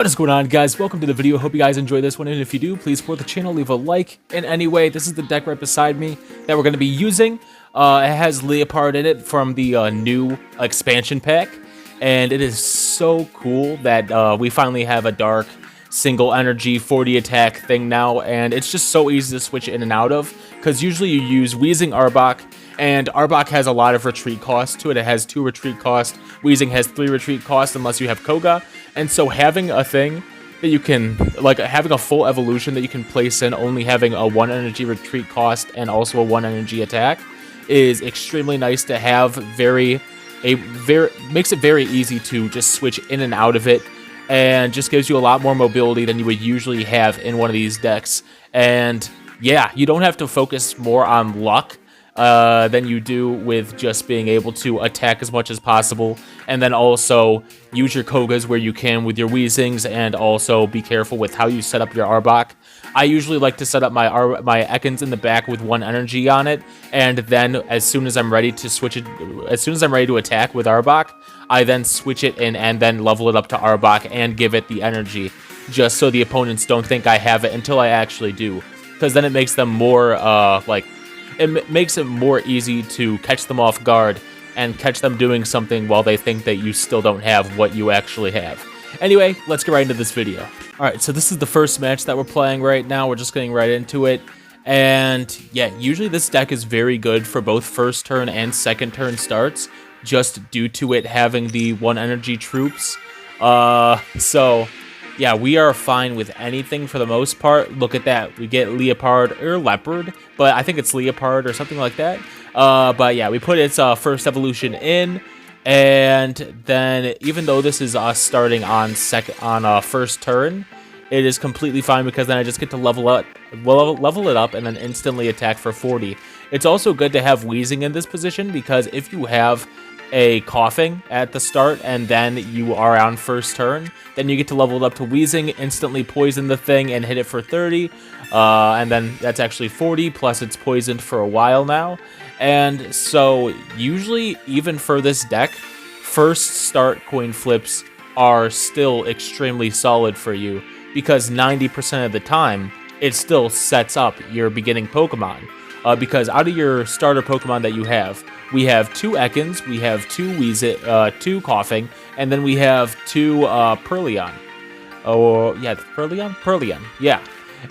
What is going on, guys? Welcome to the video. Hope you guys enjoy this one, and if you do, please support the channel, leave a like. And anyway, this is the deck right beside me that we're going to be using. It has Leopard in it from the new expansion pack, and it is so cool that we finally have a dark single energy 40 attack thing now, and it's just so easy to switch in and out of, because usually you use Wheezing Arbok, and Arbok has a lot of retreat cost to it. It has 2 retreat cost. Wheezing has 3 retreat cost unless you have Koga. And so having a thing that you can, like having a full evolution that you can place in only having a 1 energy retreat cost and also a 1 energy attack is extremely nice to have. Makes it very easy to just switch in and out of it, and just gives you a lot more mobility than you would usually have in one of these decks. And yeah, you don't have to focus more on luck than you do with just being able to attack as much as possible, and then also use your Kogas where you can with your Weezings, and also be careful with how you set up your Arbok. I usually like to set up my Ekans in the back with 1 energy on it, and then as soon as I'm ready to switch it, as soon as I'm ready to attack with Arbok, I then switch it in and then level it up to Arbok and give it the energy, just so the opponents don't think I have it until I actually do, because then it makes them more it makes it more easy to catch them off guard and catch them doing something while they think that you still don't have what you actually have. Anyway, let's get right into this video. Alright, so this is the first match that we're playing right now. We're just getting right into it. And yeah, usually this deck is very good for both first turn and second turn starts, just due to it having the 1 energy troops. So yeah, we are fine with anything for the most part. Look at that. We get Leopard or Leopard, but I think it's Leopard or something like that. But yeah, we put its first evolution in, and then even though this is us starting on first turn, it is completely fine because then I just get to level it up and then instantly attack for 40. It's also good to have Wheezing in this position, because if you have a Coughing at the start and then you are on first turn, then you get to level it up to Wheezing, instantly poison the thing and hit it for 30, and then that's actually 40, plus it's poisoned for a while now. And so usually, even for this deck, first start coin flips are still extremely solid for you, because 90% of the time it still sets up your beginning Pokemon, because out of your starter Pokemon that you have, we have 2 Ekans, we have 2 Coughing, and then we have 2 Purrleon. Oh, yeah, Purrleon, yeah.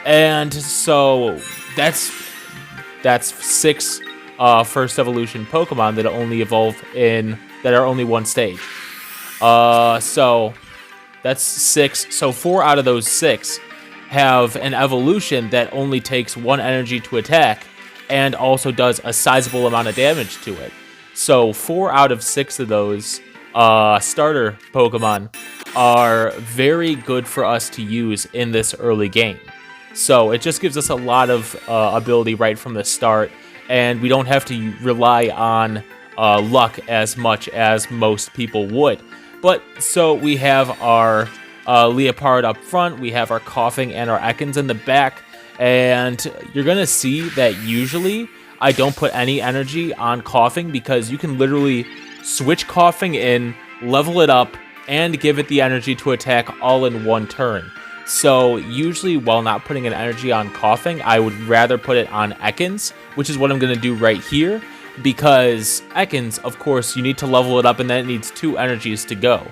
And so that's 6 first evolution Pokemon that only evolve that are only 1 stage. So that's 6. So 4 out of those 6 have an evolution that only takes 1 energy to attack, and also does a sizable amount of damage to it. So 4 out of 6 of those starter Pokemon are very good for us to use in this early game. So it just gives us a lot of ability right from the start, and we don't have to rely on luck as much as most people would. But so we have our Leopard up front, we have our Coughing and our Ekans in the back. And you're going to see that usually I don't put any energy on Coughing, because you can literally switch Coughing in, level it up, and give it the energy to attack all in 1 turn. So usually, while not putting an energy on Coughing, I would rather put it on Ekans, which is what I'm going to do right here, because Ekans, of course, you need to level it up, and then it needs 2 energies to go.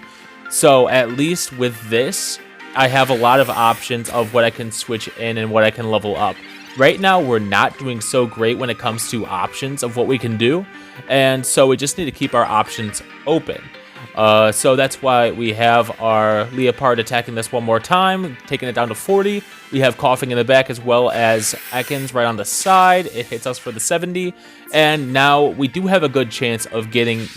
So at least with this, I have a lot of options of what I can switch in and what I can level up. Right now, we're not doing so great when it comes to options of what we can do, and so we just need to keep our options open. So that's why we have our Leopard attacking this one more time, taking it down to 40. We have Coughing in the back as well as Ekans right on the side. It hits us for the 70, and now we do have a good chance of getting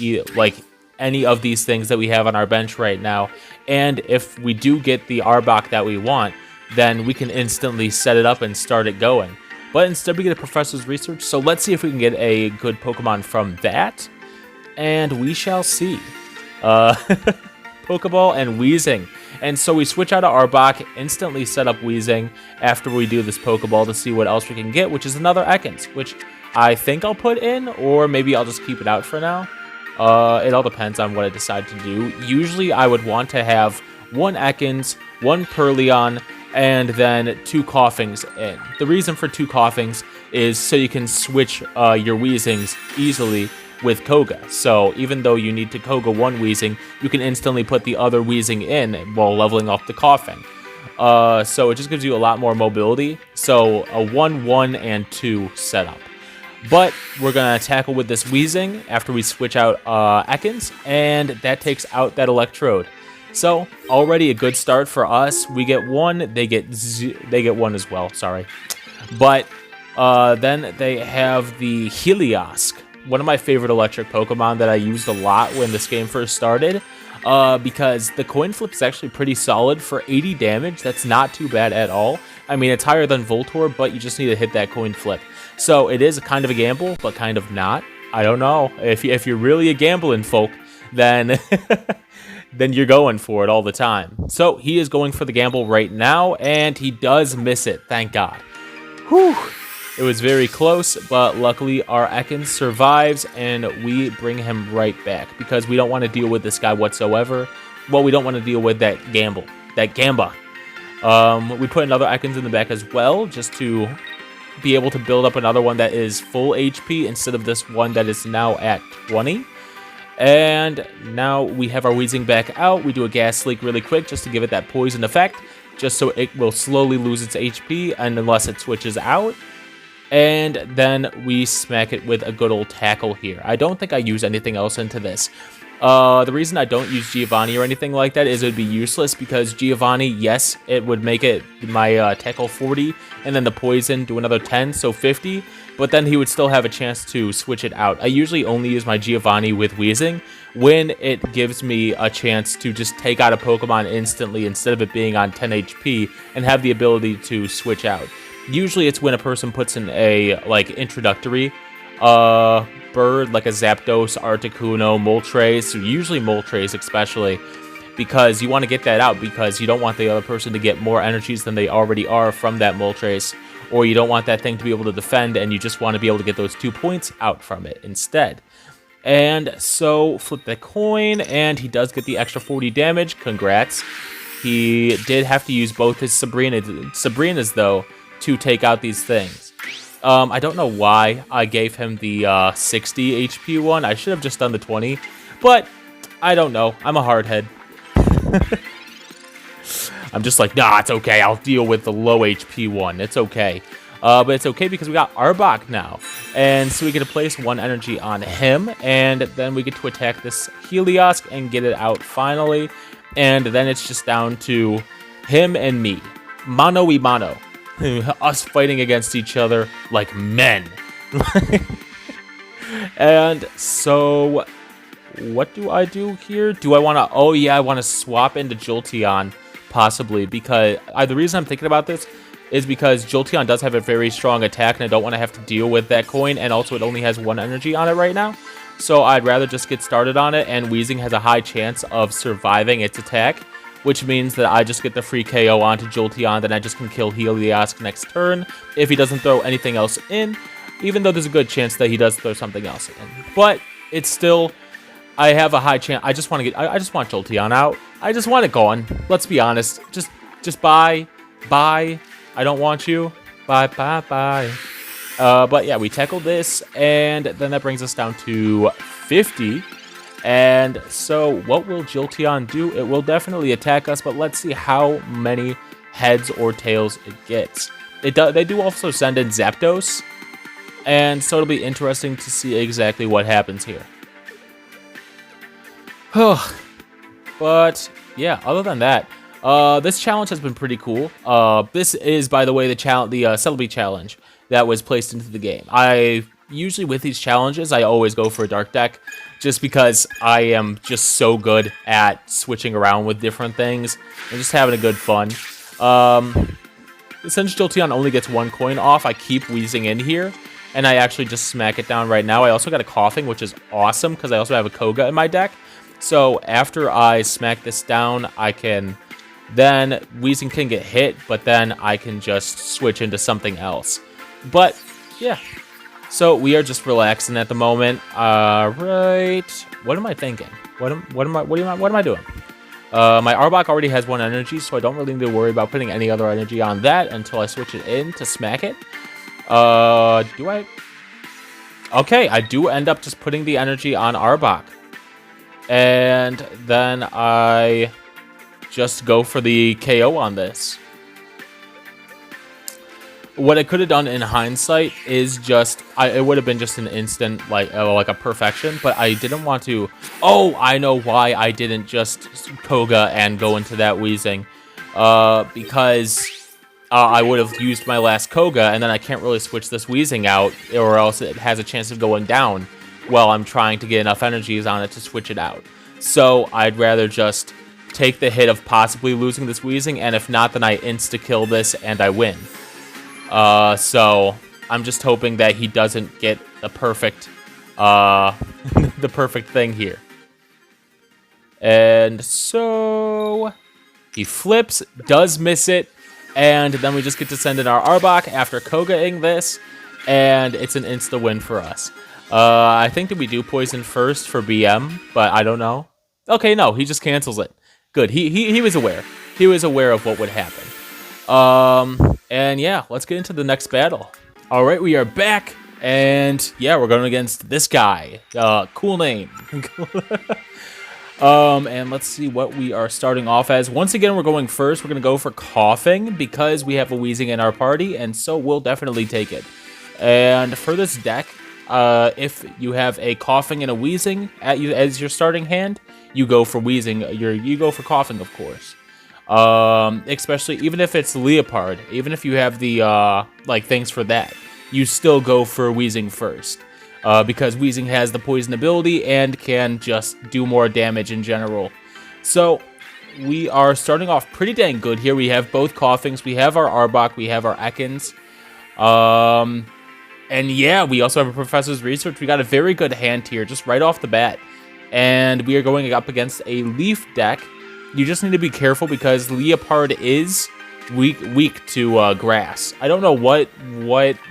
any of these things that we have on our bench right now. And if we do get the Arbok that we want, then we can instantly set it up and start it going. But instead we get a Professor's Research, so let's see if we can get a good Pokemon from that, and we shall see. Pokeball and Wheezing. And so we switch out of Arbok, instantly set up Wheezing after we do this Pokeball to see what else we can get, which is another Ekans, which I think I'll put in, or maybe I'll just keep it out for now. It all depends on what I decide to do. Usually I would want to have 1 Ekans, 1 Perleon, and then 2 Coughings in. The reason for 2 Coughings is so you can switch your Weezings easily with Koga. So even though you need to Koga 1 Weezing, you can instantly put the other Weezing in while leveling up the Coughing. So it just gives you a lot more mobility. So a 1, 1, and 2 setup. But we're going to tackle with this Weezing after we switch out Ekans, and that takes out that Electrode. So already a good start for us. We get 1, they get 1 as well, sorry. But then they have the Helios, one of my favorite electric Pokemon that I used a lot when this game first started. Because the coin flip is actually pretty solid for 80 damage. That's not too bad at all. I mean, it's higher than Voltorb, but you just need to hit that coin flip. So it is kind of a gamble, but kind of not. I don't know. If you're really a gambling folk, then then you're going for it all the time. So he is going for the gamble right now, and he does miss it. Thank God. Whew. It was very close, but luckily our Ekans survives, and we bring him right back because we don't want to deal with this guy whatsoever. Well, we don't want to deal with that Gamba. We put another Ekans in the back as well, just to be able to build up another one that is full HP instead of this one that is now at 20. And now we have our Weezing back out. We do a Gas Leak really quick just to give it that poison effect, just so it will slowly lose its HP and unless it switches out. And then we smack it with a good old Tackle here. I don't think I use anything else into this. The reason I don't use Giovanni or anything like that is it would be useless because Giovanni, yes, it would make it my Tackle 40, and then the Poison do another 10, so 50, but then he would still have a chance to switch it out. I usually only use my Giovanni with Weezing when it gives me a chance to just take out a Pokemon instantly instead of it being on 10 HP and have the ability to switch out. Usually it's when a person puts in a, like, introductory bird, like a Zapdos, Articuno, Moltres, usually Moltres especially, because you want to get that out because you don't want the other person to get more energies than they already are from that Moltres, or you don't want that thing to be able to defend, and you just want to be able to get those 2 points out from it instead. And so, flip the coin, and he does get the extra 40 damage. Congrats. He did have to use both his Sabrinas though, to take out these things. I don't know why I gave him the 60 HP one. I should have just done the 20, but I don't know. I'm a hardhead. I'm just like, nah, it's okay. I'll deal with the low HP one. It's okay. But it's okay because we got Arbok now. And so we get to place 1 energy on him, and then we get to attack this Helios and get it out finally. And then it's just down to him and me. Mano y mano. Us fighting against each other like men. And so, what do I do here? Do I want to... Oh, yeah, I want to swap into Jolteon, possibly, because... the reason I'm thinking about this is because Jolteon does have a very strong attack, and I don't want to have to deal with that coin, and also it only has 1 energy on it right now. So I'd rather just get started on it, and Weezing has a high chance of surviving its attack, which means that I just get the free KO onto Jolteon, then I just can kill Helios next turn if he doesn't throw anything else in, even though there's a good chance that he does throw something else in. But it's still, I have a high chance. I just want Jolteon out. I just want it gone. Let's be honest. Just bye. I don't want you. Bye. But yeah, we tackled this, and then that brings us down to 50. And so what will Jolteon do? It will definitely attack us, but let's see how many heads or tails it gets. They do also send in Zapdos, and so it'll be interesting to see exactly what happens here. But yeah, other than that, this challenge has been pretty cool. This is, by the way, the Celebi challenge that was placed into the game. Usually with these challenges, I always go for a dark deck, just because I am just so good at switching around with different things and just having a good fun. Since Jolteon only gets 1 coin off, I keep Weezing in here, and I actually just smack it down right now. I also got a Coughing, which is awesome, because I also have a Koga in my deck. So after I smack this down, I can... Then Weezing can get hit, but then I can just switch into something else. But, yeah. So we are just relaxing at the moment. Right. What am I thinking? What am I doing? My Arbok already has 1 energy, so I don't really need to worry about putting any other energy on that until I switch it in to smack it. Do I? Okay, I do end up just putting the energy on Arbok. And then I just go for the KO on this. What I could have done in hindsight is just, it would have been just an instant, like a perfection, but I didn't want to. Oh, I know why I didn't just Koga and go into that wheezing. Because I would have used my last Koga, and then I can't really switch this wheezing out, or else it has a chance of going down while I'm trying to get enough energies on it to switch it out. So I'd rather just take the hit of possibly losing this wheezing, and if not, then I insta-kill this and I win. So I'm just hoping that he doesn't get the perfect, the perfect thing here. And so he flips, does miss it, and then we just get to send in our Arbok after Koga-ing this, and it's an insta-win for us. I think that we do poison first for BM, but I don't know. Okay, no, he just cancels it. Good, he was aware. He was aware of what would happen. And yeah, let's get into the next battle. All right, we are back, and yeah, we're going against this guy. Cool name. And let's see what we are starting off as. Once again, we're going first. We're going to go for coughing because we have a wheezing in our party, and so we'll definitely take it. And for this deck, if you have a coughing and a wheezing as your starting hand, you go for wheezing. You go for coughing, of course. Especially even if it's Leopard, even if you have the like things for that, you still go for wheezing first. Because wheezing has the poison ability and can just do more damage in general. So we are starting off pretty dang good here. We have both coughings, we have our Arbok, we have our Ekans. And yeah, we also have a Professor's Research. We got a very good hand here, just right off the bat. And we are going up against a Leaf deck. You just need to be careful because Leopard is weak to grass. I don't know what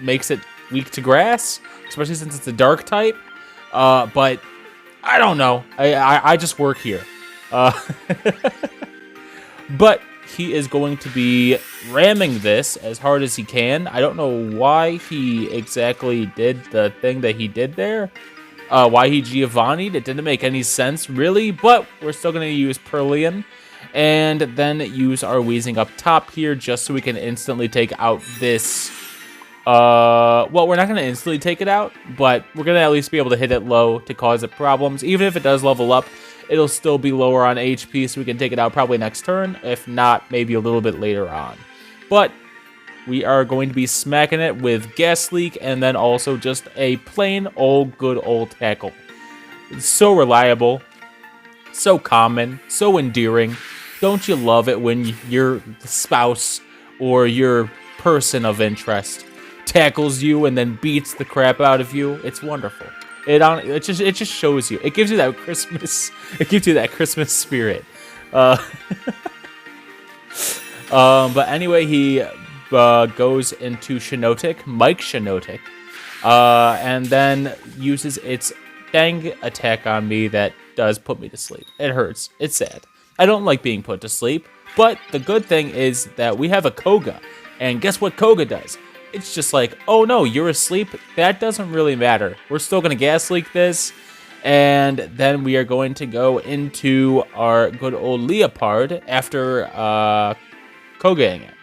makes it weak to grass, especially since it's a dark type. But I don't know. I just work here. But he is going to be ramming this as hard as he can. I don't know why he exactly did the thing that he did there. Why he Giovanni'd. It didn't make any sense, really. But we're still going to use Perlian. And then use our wheezing up top here just so we can instantly take out this. Well, we're not going to instantly take it out, but we're going to at least be able to hit it low to cause it problems. Even if it does level up, it'll still be lower on HP, so we can take it out probably next turn. If not, maybe a little bit later on. But we are going to be smacking it with Gas Leak and then also just a plain old good old tackle. It's so reliable, so common, so endearing. Don't you love it when your spouse or your person of interest tackles you and then beats the crap out of you? It's wonderful. It just shows you. It gives you that Christmas. It gives you that Christmas spirit. But anyway, he goes into Shinotic, Mike Shinotic, and then uses its dang attack on me that does put me to sleep. It hurts. It's sad. I don't like being put to sleep, but the good thing is that we have a Koga, and guess what Koga does? It's just like, oh no, you're asleep? That doesn't really matter. We're still going to Gas Leak this, and then we are going to go into our good old Leopard after Kogaing it.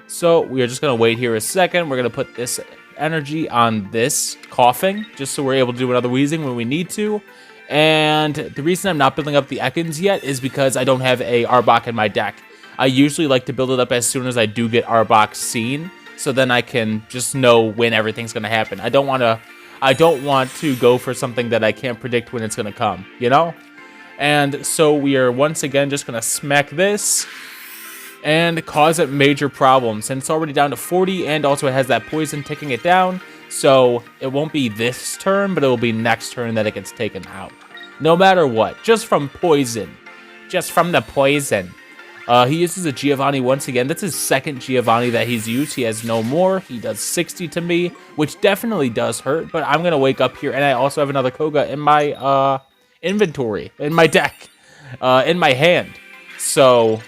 So we are just going to wait here a second. We're going to put this energy on this coughing, just so we're able to do another wheezing when we need to. And the reason I'm not building up the Ekans yet is because I don't have a Arbok in my deck. I usually like to build it up as soon as I do get Arbok seen, so then I can just know when everything's going to happen. I don't want to go for something that I can't predict when it's going to come, you know? And so we are once again just going to smack this and cause it major problems. And it's already down to 40, and also it has that poison ticking it down. So it won't be this turn, but it will be next turn that it gets taken out. No matter what, just from poison. Just from the poison. He uses a Giovanni once again. That's his second Giovanni that he's used. He has no more. He does 60 to me, which definitely does hurt. But I'm going to wake up here, and I also have another Koga in my inventory, in my deck, in my hand. So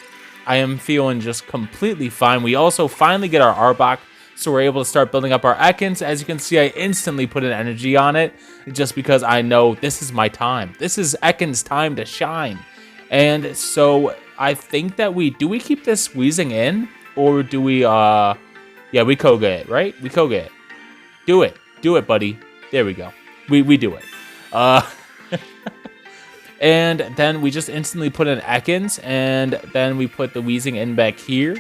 I am feeling just completely fine. We also finally get our Arbok, so we're able to start building up our Ekans. As you can see, I instantly put an energy on it just because I know this is my time. This is Ekan's time to shine. And so I think that we keep this Wheezing in, or do we yeah, we Koga it, right? We Koga it. Do it, buddy. There we go. We do it. And then we just instantly put in Ekans, and then we put the Wheezing in back here.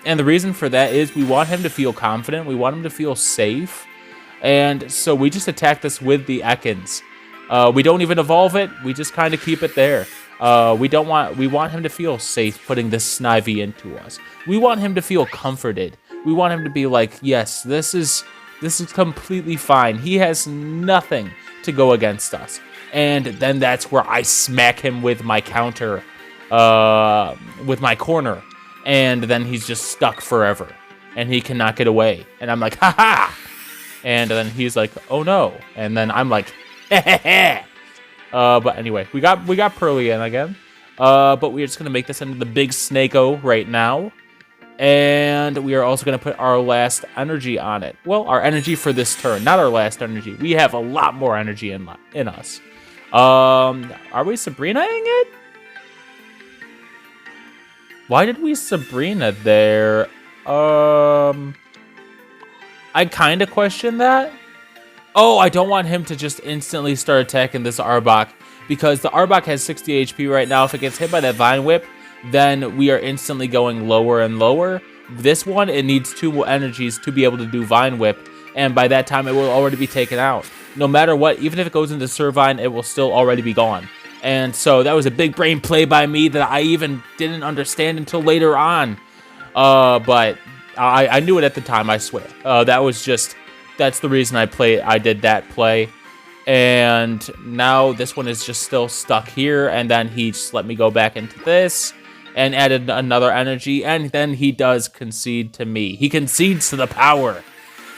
And the reason for that is we want him to feel confident. We want him to feel safe. And so we just attack this with the Ekans. We don't even evolve it. We just kind of keep it there. We want him to feel safe putting this Snivy into us. We want him to feel comforted. We want him to be like, yes, this is completely fine. He has nothing to go against us. And then that's where I smack him with my counter, with my corner. And then he's just stuck forever. And he cannot get away. And I'm like, ha-ha! And then he's like, oh no. And then I'm like, heh. But anyway, we got Pearly in again. But we're just going to make this into the big Snake-O right now. And we are also going to put our last energy on it. Well, our energy for this turn, not our last energy. We have a lot more energy in us. Are we Sabrina-ing it? Why did we Sabrina there? I kind of question that. Oh, I don't want him to just instantly start attacking this Arbok, because the Arbok has 60 HP right now. If it gets hit by that Vine Whip, then we are instantly going lower and lower. This one, it needs 2 more energies to be able to do Vine Whip, and by that time, it will already be taken out. No matter what, even if it goes into Servine, it will still already be gone. And so that was a big brain play by me that I even didn't understand until later on. But I knew it at the time, I swear. That's the reason I did that play. And now this one is just still stuck here, and then he just let me go back into this and added another energy, and then he does concede to me. He concedes to the power.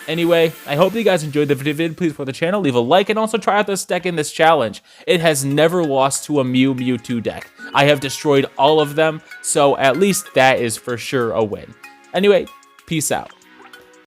Anyway, I hope that you guys enjoyed the video. Please support the channel, leave a like, and also try out this deck in this challenge. It has never lost to a Mewtwo deck. I have destroyed all of them, so at least that is for sure a win. Anyway, peace out.